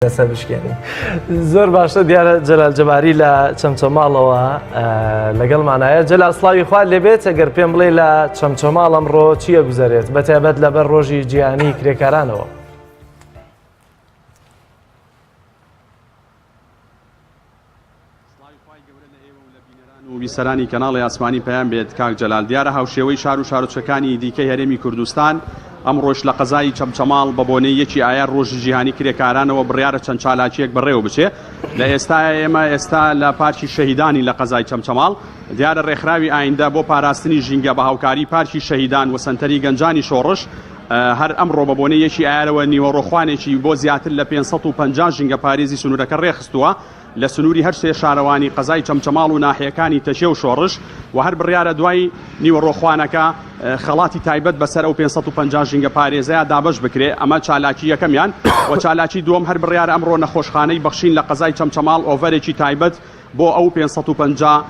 لەسەر بشکێنی زۆر باشە دیارە جەلال جەباری لە چەمچەماڵەوە لەگەڵمانایە جەلال سڵاوی خوا لێبێت ئەگەر پێم بڵێ لە چەمچەماڵ ئەمڕۆ چییە گوزارێت بەتایبەت لەبەر ڕۆژی جیهانی کرێکارانەوە و بیسەرانی کەناڵی ئاسمانی پەیام بێت کاک جەلال دیارە هاوشێوەی شار و شارۆچەکانی دیکەی هەرێمی کوردستان ئەم ڕۆژ لە قەزای چەمچەماڵ بە بۆنەی یەکی ئایار ڕۆژی جیهانی کرێکارانەوە بڕیارە چەند چالاکیەک بەڕێوە بچێ لە ئێستا لە پارکی شەهیدانی لە قەزای چەمچەماڵ دیارە ڕێکخراوی ئایندە بۆ پاراستنی ژینگە بە هاوکاری پارکی شەهیدان و سەنتەری گەنجانی شۆڕش هەر ئەمڕۆ بە بۆنەی یەکی ئایارەوە نیوەڕۆخوانێکی بۆ زیاتر لە 550 ژینگە پارێزی سنوورەکە ڕێخستووە لە سنووری هەر سێ شارەوانی قەزای چەمچەماڵ و ناحیەکانی تەشێ و شۆڕش و هەر بڕیارە دوای نیوەڕۆخوانەکە خەڵاتی تایبەت بەسەر ئەو 550 ژینگە پارێزەیە دابەش بکرێ ئەمە چالاکی یەکەمیان و چالاکی دووەم هەر بڕیارە ئەمڕۆ نەخۆشخانەی بەخشین لە قەزای چەمچەماڵ ئۆڤەرێکی تایبەت بۆ ئەو 550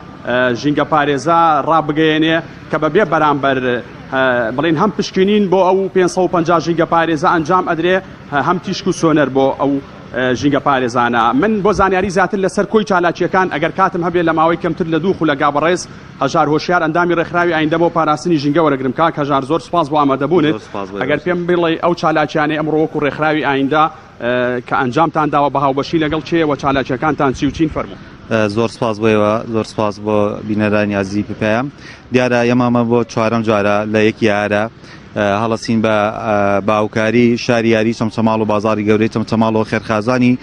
ژینگە پارێزە ڕابگەیەنێ کە بەبێ بەرامبەر بڵین هەم پشکنین بۆ ئەو 550 ژینگە پارێزە ئەنجام ئەدرێ هەم تیشک و سۆنەر بۆ ئەو ژینگە پارێزانە من بۆ زانیاری زیاتر لەسەر کۆی چالاکیەکان ئەگەر کاتم هەبێت لە ماوەی کەمتر لە دوو خولەگا بەڕێز هەژار هۆشیار ئەندامی ڕێکخراوی ئایندە بۆ پاراستنی ژینگە وەرەگرم کاک هەژار زۆر سوپاس بۆ ئامادەبوونت ئەگەر پێم بڵێ ئەو چالاکیانەی ئەمڕۆ وەکو ڕێکخراوی ئایندە کە ئەنجامتان داوە بە هاوبەشی لەگەڵ چێ و چالاکیەکانتان چی و چین فەرموو زۆر سپاس بۆیەوە زۆر سپاس بۆ بینەرانی عەزیزی پێیام دیارە ئێمەمە بۆ چوارەم جارە لە یەکی ئایارە هەڵەسین بە باوکاری شاری یاری چەمچەماڵ و بازاری گەورەی چەمچەماڵ و خێرخازانی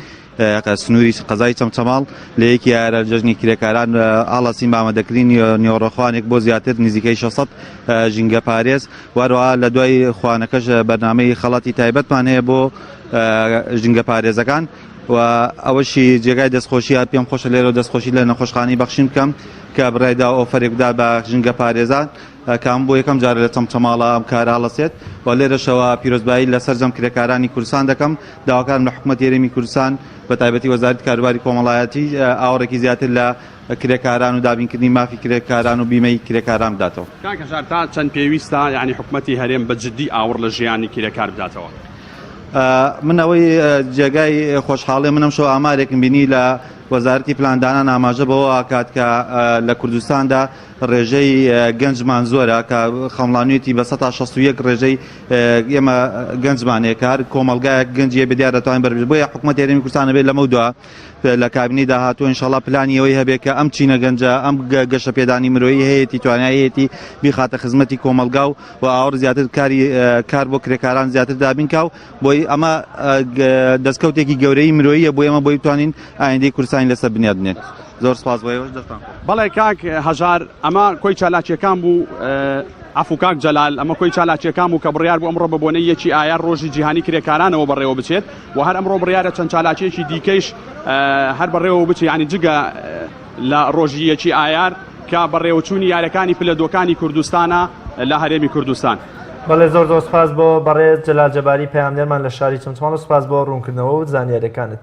سنووری قەزای چەمچەماڵ لە یەکی ئایارە جەژنی کرێکاران هەڵەسین بە ئامادەکردنی نیوەڕۆخوانێک بۆ زیاتر نزیکەی 600 ژینگە پارێز وەروەها لە دوای خوانەکەش بەرنامەی خەڵاتی تایبەتمان هەیە بۆ ژینگە پارێزەکان و ئەوەشی جێگای دەستخۆشی هات پێم خۆشە لێرە دەستخۆشی لە نەخۆشخانەی بەخشین بکەم کە بڕێدا ئۆفەرێک بدا بە ژینگە پارێزان کام بۆ یەکەم جارە لە چەمچەماڵە ئەم کارە هەڵەسێت و لێرەشەوە پیرۆزبایی لەسەر جەم کرێکارانی کوردستان دەکەم داواکارم لە حکوومەتی هەرێمی کوردستان بە تایبەتی وەزارەتی کاروباری کۆمەڵایەتی ئاوڕێکی زیاتر لە کرێکاران و دابینکردنی مافی کرێکاران و بیمەی کرێکاران بداتەوە کاک هەژار تا چەند پێویستە یعنی حکوومەتی هەرێم بە جددی ئاور لە ژیانی کرێکار بداتەوە من ئەوەی جێگای خۆشحاڵی منم شۆ ئامارێکم بینی لە وەزارەتی پلاندانان ئاماژە بەوە کات کە لە کوردستاندا ڕێژەی گەنجمان زۆرە کە خەمڵانوێتی بە 161 ڕێژەی ئێمە گەنجمانەیە کار کۆمەلگایە گەنجیە بێ دیارە دەتوانین بەربێت بۆیە حکوومەتی هەرێمی کوردستان بێت لەمە دووە لە کابینەی داهاتوو ئینشاڵڵا پلانی ئەوەی هەبێت کە ئەم چینە گەنجە ئەم گەشە پێدانی مرۆیی هەیەی توانایەتی بیخاتە خزمەتی کۆمەلگا و ئاور زیاتر کار بۆ کرێکاران زیاتر دابینکاو بۆی ئەمە دەستکەوتێکی گەورەی مرۆییە بۆ ئێمە بۆی بتوانین ئایندەی کوردستانی لەسەر بنیاد بنێت زۆر سپاس بۆیەوەش دەستان بەڵێ کاک هەژار ئەمە کۆی چالاکیەکان بوو عفو کاک جەلال ئەمە کۆی چالاکیەکان بوو کە بڕیار بوو ئەمڕۆ بە بۆنەی یەکی ئایار ڕۆژی جیهانی کرێکارانەوە بەڕێوە بچێت و هەر ئەمڕۆ بڕیارە چەند چالاکیەکی دیکەیش هەر بەڕێوە بچێت ینی جگە لە ڕۆژی یەکی ئایار کە بەڕێوەچوونی یاریەکانی پلەدۆکانی کوردستانە لە هەرێمی کوردستان بەڵێ زۆر زۆر سپاس بۆ بەڕێز جەلال جەباری پەیامدەرمان لە شاری چەمچەماڵ و سپاس بۆ ڕوونکردنەوە و زانیاریەکانت